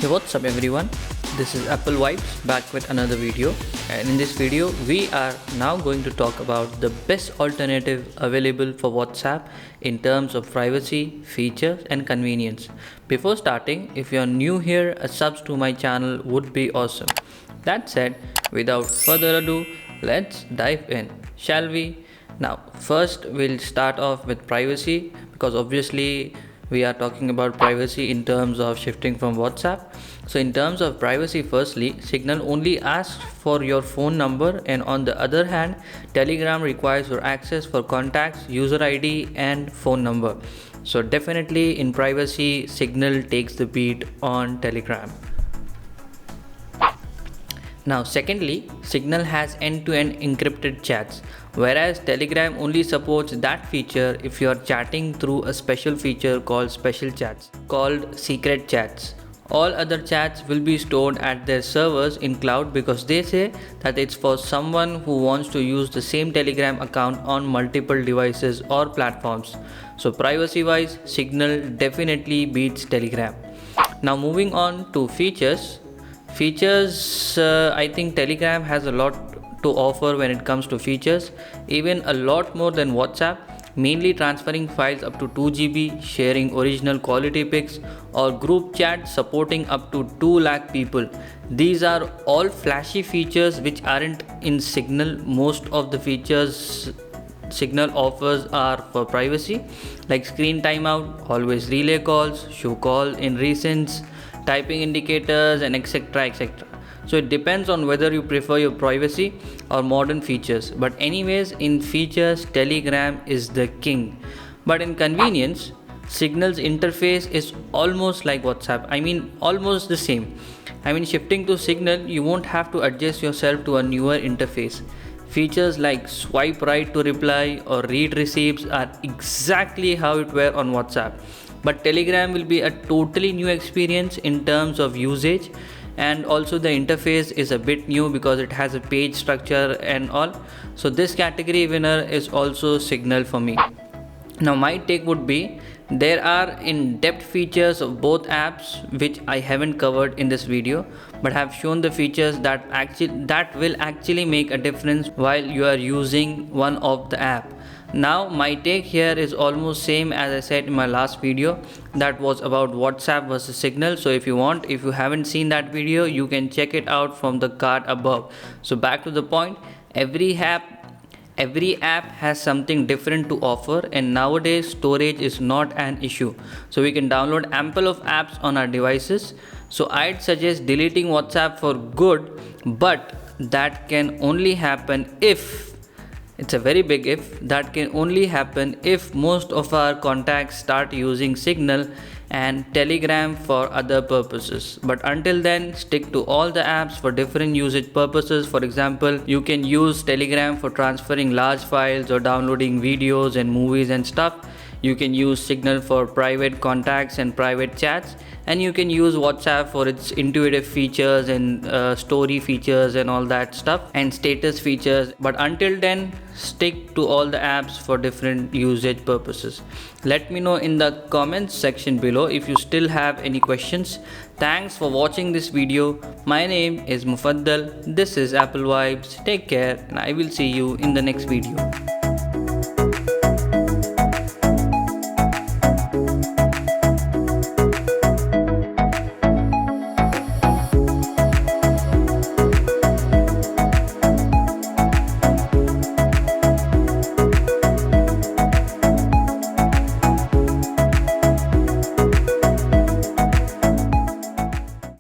Hey, what's up everyone? This is Apple Vibes back with another video, and in this video we are now going to talk about the best alternative available for WhatsApp in terms of privacy, features and convenience. Before starting, if you are new here, a subs to my channel would be awesome. That said, without further ado, let's dive in, shall we? Now first we'll start off with privacy, because obviously we are talking about privacy in terms of shifting from WhatsApp. So in terms of privacy, firstly, Signal only asks for your phone number, and on the other hand, Telegram requires your access for contacts, user ID and phone number. So definitely in privacy, Signal takes the beat on Telegram. Now secondly, Signal has end-to-end encrypted chats, whereas Telegram only supports that feature if you are chatting through a special feature called special chats, called secret chats. All other chats will be stored at their servers in cloud, because they say that it's for someone who wants to use the same Telegram account on multiple devices or platforms. So privacy wise, Signal definitely beats Telegram. Now moving on to features. I think Telegram has a lot to offer when it comes to features, even a lot more than WhatsApp, mainly transferring files up to 2 GB, sharing original quality pics, or group chat supporting up to 2 lakh people. These are all flashy features which aren't in Signal. Most of the features Signal offers are for privacy, like screen timeout, always relay calls, show call in recents, typing indicators and etc. So it depends on whether you prefer your privacy or modern features, but anyways, in features Telegram is the king. But in convenience, Signal's interface is almost like WhatsApp. Almost the same. Shifting to Signal, you won't have to adjust yourself to a newer interface. Features like swipe right to reply or read receipts are exactly how it were on WhatsApp. But Telegram will be a totally new experience in terms of usage, and also the interface is a bit new because it has a page structure and all. So this category winner is also Signal for me. Now my take would be, there are in-depth features of both apps which I haven't covered in this video, but have shown the features that will actually make a difference while you are using one of the app. Now my take here is almost same as I said in my last video, that was about WhatsApp versus Signal. So if you haven't seen that video, you can check it out from the card above. So back to the point, every app has something different to offer, and nowadays storage is not an issue. So we can download ample of apps on our devices. So I'd suggest deleting WhatsApp for good, but that can only happen if, it's a very big if, that can only happen if most of our contacts start using Signal and Telegram for other purposes. But until then, stick to all the apps for different usage purposes. For example, you can use Telegram for transferring large files or downloading videos and movies and stuff. You can use Signal for private contacts and private chats, and you can use WhatsApp for its intuitive features and story features and all that stuff, and status features. But until then, stick to all the apps for different usage purposes. Let me know in the comments section below if you still have any questions. Thanks for watching this video. My name is Mufaddal. This is Apple Vibes. Take care, and I will see you in the next video.